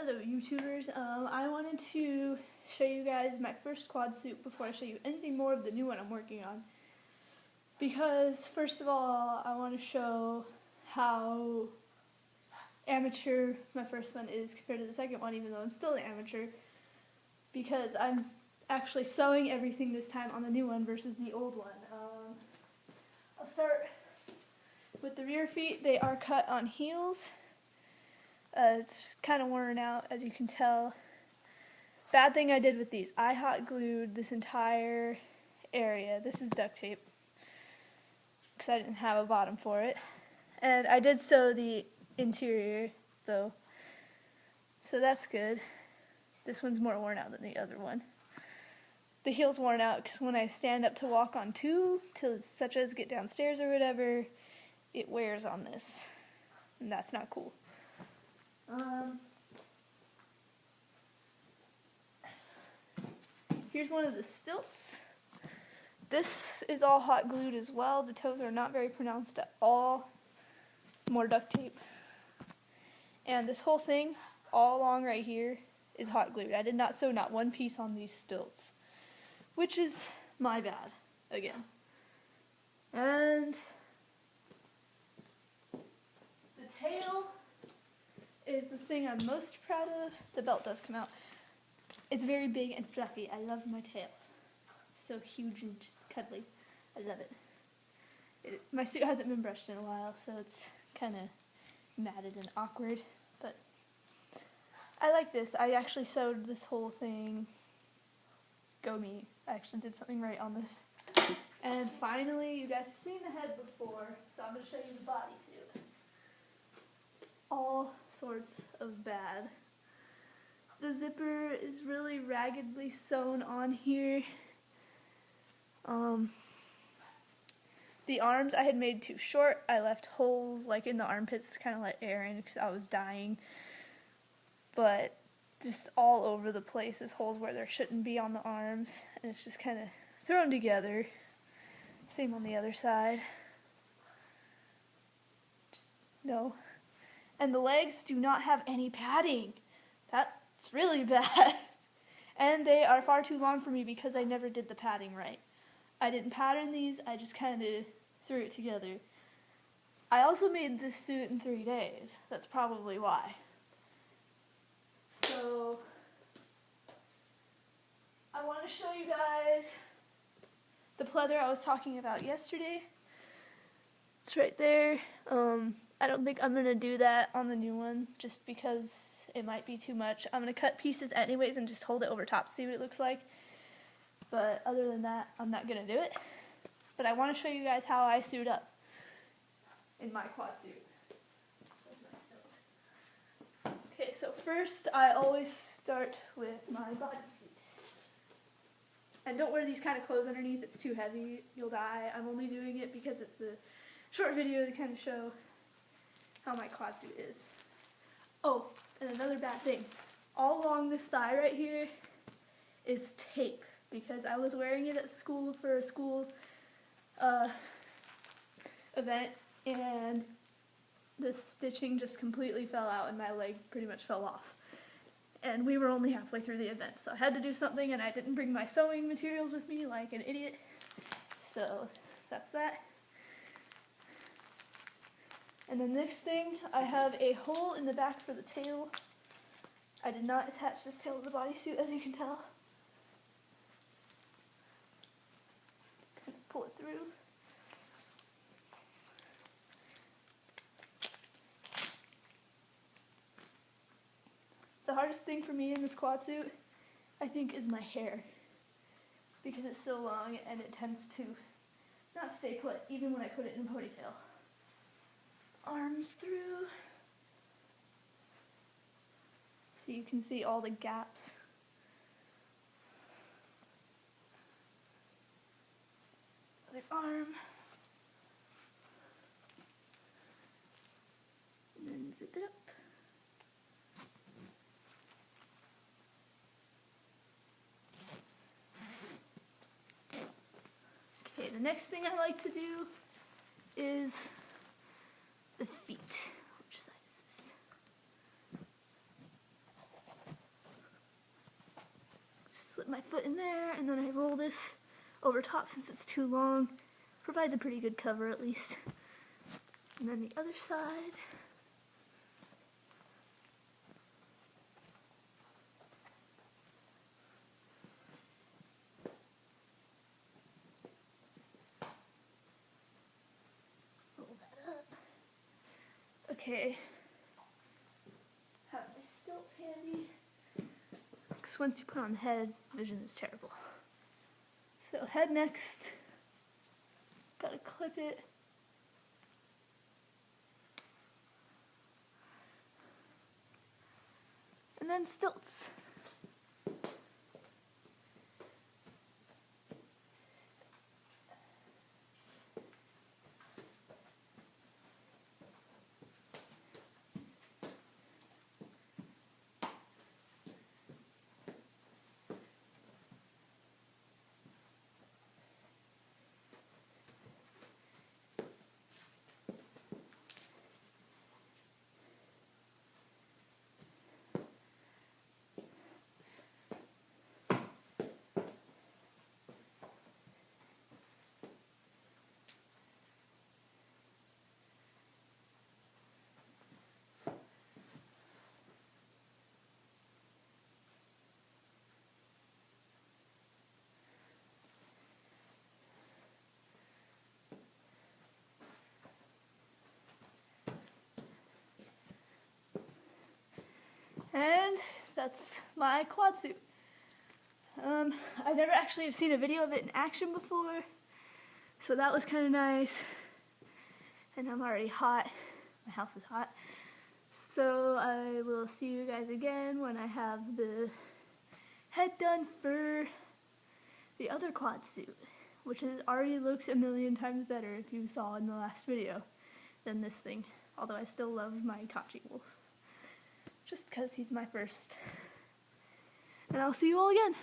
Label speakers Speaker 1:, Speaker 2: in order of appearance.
Speaker 1: the YouTubers. I wanted to show you guys my first quad suit before I show you anything more of the new one I'm working on. Because, first of all, I want to show how amateur my first one is compared to the second one, even though I'm still an amateur. Because I'm actually sewing everything this time on the new one versus the old one. I'll start with the rear feet. They are cut on heels. It's kind of worn out, as you can tell. Bad thing I did with these, I hot glued this entire area. This is duct tape, because I didn't have a bottom for it. And I did sew the interior, though, so that's good. This one's more worn out than the other one. The heel's worn out because when I stand up to walk on two, such as get downstairs or whatever, it wears on this, and that's not cool. Here's one of the stilts. This is all hot glued as well. The toes are not very pronounced at all. More duct tape. And this whole thing, all along right here, is hot glued. I did not sew not one piece on these stilts, which is my bad, again. And the tail is the thing I'm most proud of. The belt does come out. It's very big and fluffy. I love my tail. It's so huge and just cuddly. I love it. My suit hasn't been brushed in a while, so it's kind of matted and awkward, but I like this. I actually sewed this whole thing. Go me. I actually did something right on this. And finally, you guys have seen the head before, so I'm going to show you the bodysuit. All sorts of bad. The zipper is really raggedly sewn on here. The arms I had made too short. I left holes like in the armpits to kind of let air in because I was dying. But just all over the place is holes where there shouldn't be on the arms. And it's just kind of thrown together. Same on the other side. Just no. And the legs do not have any padding. That's really bad. And they are far too long for me because I never did the padding right. I didn't pattern these, I just kind of threw it together. I also made this suit in 3 days. That's probably why. So, I want to show you guys the pleather I was talking about yesterday. It's right there. I don't think I'm going to do that on the new one just because it might be too much. I'm going to cut pieces anyways and just hold it over top to see what it looks like. But other than that, I'm not going to do it. But I want to show you guys how I suit up in my quad suit. Okay, so first I always start with my bodysuit. And don't wear these kind of clothes underneath, it's too heavy, you'll die. I'm only doing it because it's a short video to kind of show how my quad suit is. Oh, and another bad thing. All along this thigh right here is tape because I was wearing it at school for a school event and the stitching just completely fell out and my leg pretty much fell off. And we were only halfway through the event, so I had to do something and I didn't bring my sewing materials with me like an idiot. So that's that. And the next thing, I have a hole in the back for the tail. I did not attach this tail to the bodysuit, as you can tell. Just kind of pull it through. The hardest thing for me in this quad suit, I think, is my hair. Because it's so long and it tends to not stay put, even when I put it in a ponytail. Arms through. So you can see all the gaps. Other arm. And then zip it up. Okay, the next thing I like to do is the feet. Which side is this? slip my foot in there, and then I roll this over top since it's too long. Provides a pretty good cover at least. And then the other side. Roll that up. Okay. Have my stilts handy. Because once you put on the head, vision is terrible. So head next. Gotta clip it. And then stilts. And that's my quad suit. I never actually have seen a video of it in action before, so that was kind of nice. And I'm already hot. My house is hot. So I will see you guys again when I have the head done for the other quad suit, which already looks a million times better if you saw in the last video than this thing. Although I still love my Itachi Wolf. Just because he's my first. And I'll see you all again.